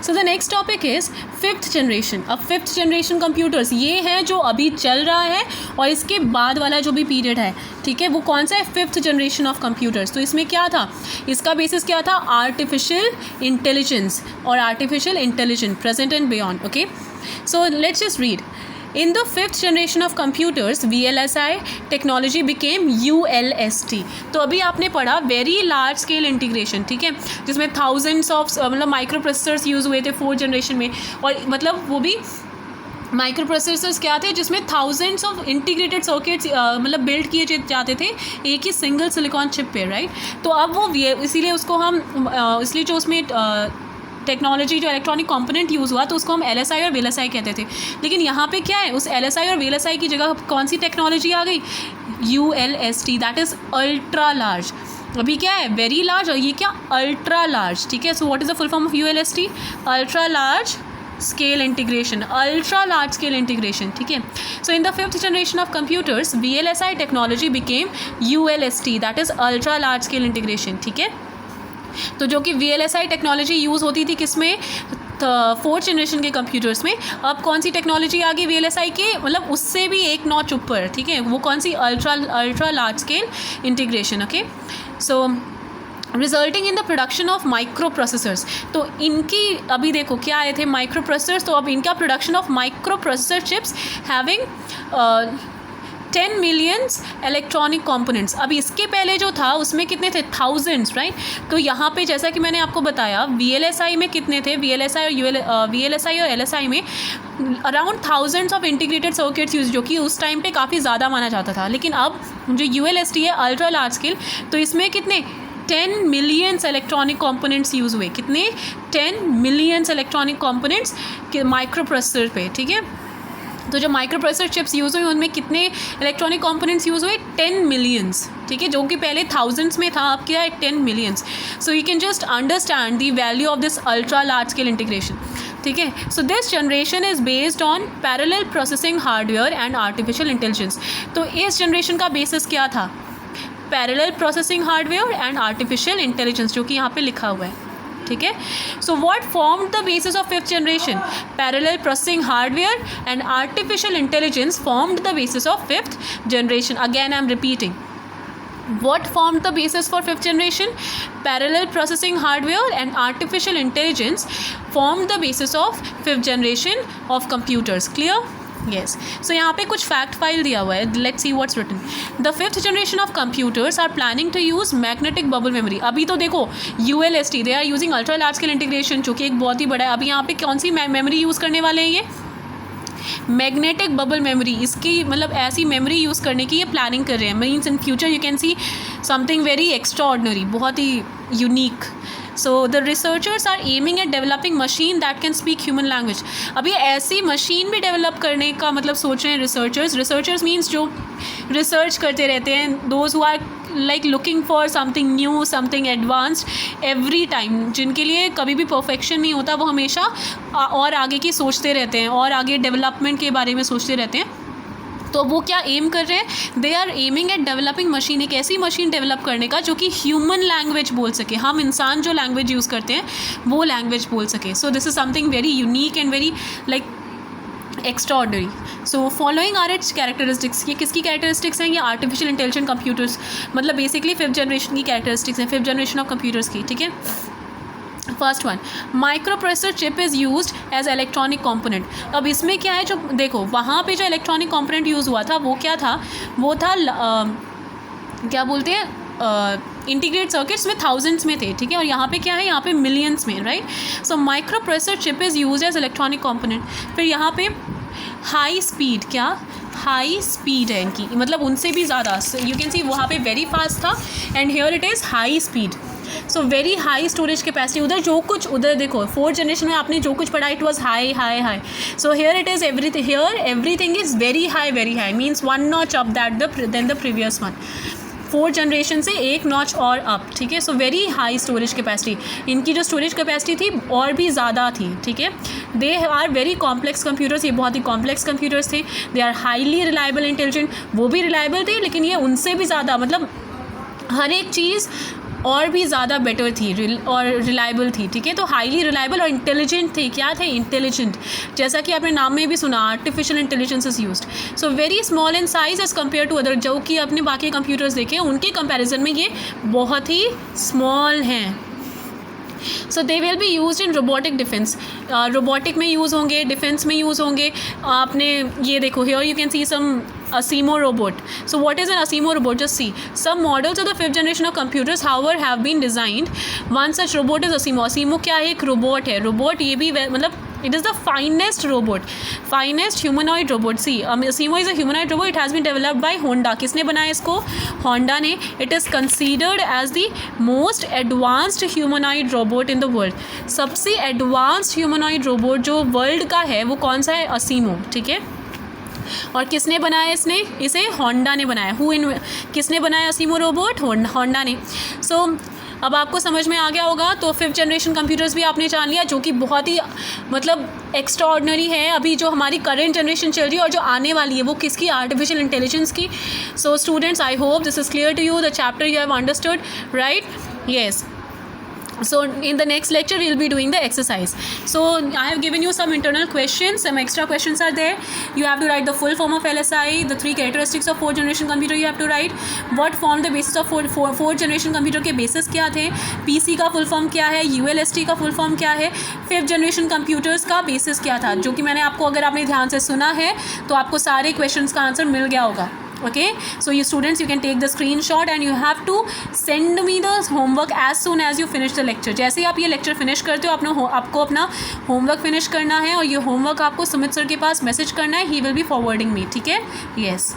So the next topic is fifth generation. अब fifth generation computers ये है जो अभी चल रहा है और इसके बाद वाला जो भी पीरियड है, ठीक है, वो कौन सा है? Fifth generation of computers. तो इसमें क्या था, इसका बेसिस क्या था? आर्टिफिशियल इंटेलिजेंस और artificial intelligence present and beyond. Okay, so let's just read. In the fifth generation of computers, VLSI technology became ULST. तो अभी आपने पढ़ा वेरी लार्ज स्केल इंटीग्रेशन, ठीक है, जिसमें थाउजेंड्स ऑफ मतलब माइक्रो प्रोसेसर्स यूज़ हुए थे फोर्थ जनरेशन में. और मतलब वो भी माइक्रो प्रोसेसर्स क्या थे जिसमें थाउजेंड्स ऑफ इंटीग्रेटेड सर्किट्स मतलब बिल्ड किए जाते थे एक ही सिंगल सिलिकॉन चिप पे, राइट. तो अब वो इसीलिए उसको हम इसलिए जो उसमें टेक्नोलॉजी जो इलेक्ट्रॉनिक कंपोनेंट यूज़ हुआ तो उसको हम LSI और VLSI कहते थे. लेकिन यहाँ पे क्या है, उस LSI और VLSI की जगह कौन सी टेक्नोलॉजी आ गई? ULST, that is ultra large. अभी क्या है? वेरी लार्ज, और ये क्या? अल्ट्रा लार्ज, ठीक है. So what is the full form of ULST? Ultra large scale integration, ultra large scale integration, ठीक है. So in the fifth generation of computers VLSI technology became ULST, that is ultra large scale integration, ठीक है. तो जो कि VLSI technology use होती थी किसमें? फोर्थ जनरेशन के कंप्यूटर्स में. अब कौन सी टेक्नोलॉजी आ गई VLSI के, मतलब उससे भी एक नॉच ऊपर, ठीक है. वो कौन सी? Ultra large scale integration. Okay, so resulting in the production of microprocessors. तो इनकी अभी देखो क्या आए थे? Microprocessors. तो अब इनका production of microprocessor chips having 10 millions electronic components. अब इसके पहले जो था उसमें कितने थे? Thousands, right. तो यहाँ पे जैसा कि मैंने आपको बताया VLSI में कितने थे? VLSI और LSI में around thousands of integrated circuits use, जो कि उस टाइम पे काफ़ी ज़्यादा माना जाता था. लेकिन अब जो ULST है अल्ट्रा लार्ज स्केल, तो इसमें कितने? 10 मिलियंस इलेक्ट्रॉनिक कंपोनेंट्स यूज़ हुए. कितने? 10 millions electronic components micro processor पे, ठीक है. तो जो माइक्रो प्रोसेसर चिप्स यूज़ हुई उनमें कितने इलेक्ट्रॉनिक कंपोनेंट्स यूज़ हुए? 10 मिलियंस, ठीक है, जो कि पहले थाउजेंड्स में था, अब क्या है? 10 millions. So you can just understand the value of this ultra large scale integration, ठीक है. So this generation is based on parallel processing hardware and artificial intelligence. तो इस जनरेशन का बेसिस क्या था? Parallel processing hardware and artificial intelligence, जो कि यहाँ पे लिखा हुआ है, ठीक है. So what formed the basis of fifth generation? Parallel processing hardware and artificial intelligence formed the basis of fifth generation. Again I am repeating. What formed the basis for fifth generation? Parallel processing hardware and artificial intelligence formed the basis of fifth generation of computers. Clear? Yes. So यहाँ पे कुछ fact file दिया हुआ है. Let's see what's written. The fifth generation of computers are planning to use magnetic bubble memory. अभी तो देखो ULST, they are using ultra large scale integration, जो कि एक बहुत ही बड़ा है. अभी यहाँ पे कौन सी मेमोरी यूज़ करने वाले हैं? ये मैग्नेटिक बबल मेमोरी. इसकी मतलब ऐसी मेमोरी यूज़ करने की ये प्लानिंग कर रहे हैं. Means in future you can see something very extraordinary, बहुत ही unique. So the researchers are aiming at developing machine that can speak human language. अभी ऐसी मशीन भी डेवलप करने का मतलब सोच रहे हैं रिसर्चर्स मीन्स जो रिसर्च करते रहते हैं, those who are like looking for something new, something advanced every time, जिनके लिए कभी भी परफेक्शन नहीं होता, वो हमेशा और आगे की सोचते रहते हैं और आगे डेवलपमेंट के बारे में सोचते रहते हैं. तो वो क्या एम कर रहे हैं? They are aiming at developing machine, एक ऐसी मशीन डेवलप करने का जो कि ह्यूमन लैंग्वेज बोल सके. हम इंसान जो लैंग्वेज यूज़ करते हैं वो लैंग्वेज बोल सके. So this is something very unique and very like extraordinary. So following are its characteristics. ये किसकी कैरेक्टरिस्टिक्स हैं? ये आर्टिफिशियल इंटेलिजेंट कंप्यूटर्स, मतलब बेसिकली फिफ्थ जनरेशन की कैरेक्टरिस्टिक्स हैं, फिफ्थ जनरेशन ऑफ कंप्यूटर्स की, ठीक है. First one, microprocessor chip is used as electronic component. अब इसमें क्या है, जो देखो वहाँ पे जो इलेक्ट्रॉनिक कंपोनेंट यूज़ हुआ था वो क्या था? वो था क्या बोलते हैं, इंटीग्रेटेड सर्किट्स में थाउजेंड्स में थे, ठीक है. और यहाँ पे क्या है? यहाँ पे मिलियंस में, right. So microprocessor chip is used as electronic component. फिर यहाँ पे हाई स्पीड, क्या हाई स्पीड है इनकी, मतलब उनसे भी ज़्यादा. यू कैन सी वहाँ पे वेरी फास्ट था and here it is high speed. So very high storage capacity. उधर जो कुछ उधर देखो फोर्थ जनरेशन में आपने जो कुछ पढ़ा it was high high high. So here it is everything is very high means one notch up then the previous one. Fourth generation से एक नॉच और अप, ठीक है. So very high storage capacity. इनकी जो स्टोरेज कैपेसिटी थी और भी ज़्यादा थी, ठीक है. They are very complex computers. ये बहुत ही कॉम्प्लेक्स कंप्यूटर्स थे. They are highly reliable intelligent. वो भी रिलायबल थे लेकिन ये उनसे भी ज़्यादा, मतलब हर एक चीज़ और भी ज़्यादा बेटर थी और रिलायबल थी, ठीक है। तो हाईली रिलायबल और इंटेलिजेंट थे। क्या थे? इंटेलिजेंट। जैसा कि आपने नाम में भी सुना, artificial intelligence is used. So very small in size as compare to other, जो कि अपने बाकी कंप्यूटर्स देखें उनके कंपैरिजन में ये बहुत ही स्मॉल हैं। So they will be use in robotic defence, robotic में यूज़ होंगे, डिफेंस में यूज़ होंगे। आपने ये देखो, here you can see some ASIMO robot. So what is an ASIMO robot? Just see. Some models of the 5th generation of computers, however, have been designed. One such robot is ASIMO. ASIMO क्या है? एक robot है। Robot ये भी मतलब it is the finest robot, finest humanoid robot. See, ASIMO is a humanoid robot. It has been developed by Honda. किसने बनाया इसको? Honda ने. It is considered as the most advanced humanoid robot in the world. सबसे advanced humanoid robot जो world का है वो कौन सा है? ASIMO, ठीक है। और किसने बनाया इसे होंडा ने बनाया। किसने बनाया ASIMO रोबोट? होंडा ने। सो अब आपको समझ में आ गया होगा। तो 5th जनरेशन कंप्यूटर्स भी आपने जान लिया, जो कि बहुत ही मतलब एक्स्ट्रा ऑर्डिनरी है अभी जो हमारी करंट जनरेशन चल रही है और जो आने वाली है वो किसकी? आर्टिफिशियल इंटेलिजेंस की। So students, I hope this is clear to you, the chapter you have understood, right? Yes. So in the next lecture we will be doing the exercise. So I have given you some internal questions, some extra questions are there. You have to write the full form of LSI, the 3 characteristics of 4th generation computer you have to write. What form the basis of 4th generation computer के basis क्या थे? PC का full form क्या है? ULST का full form क्या है? 5th generation computers का basis क्या था? जो कि मैंने आपको, अगर आपने ध्यान से सुना है तो आपको सारे questions का आंसर मिल गया होगा। Okay, so you students, you can take the screenshot and you have to send me the homework as soon as you finish the lecture. जैसे ही आप ये lecture finish करते हो आपको अपना homework finish करना है और ये homework आपको सुमित सर के पास मैसेज करना है, he will be forwarding me, ठीक है? Yes.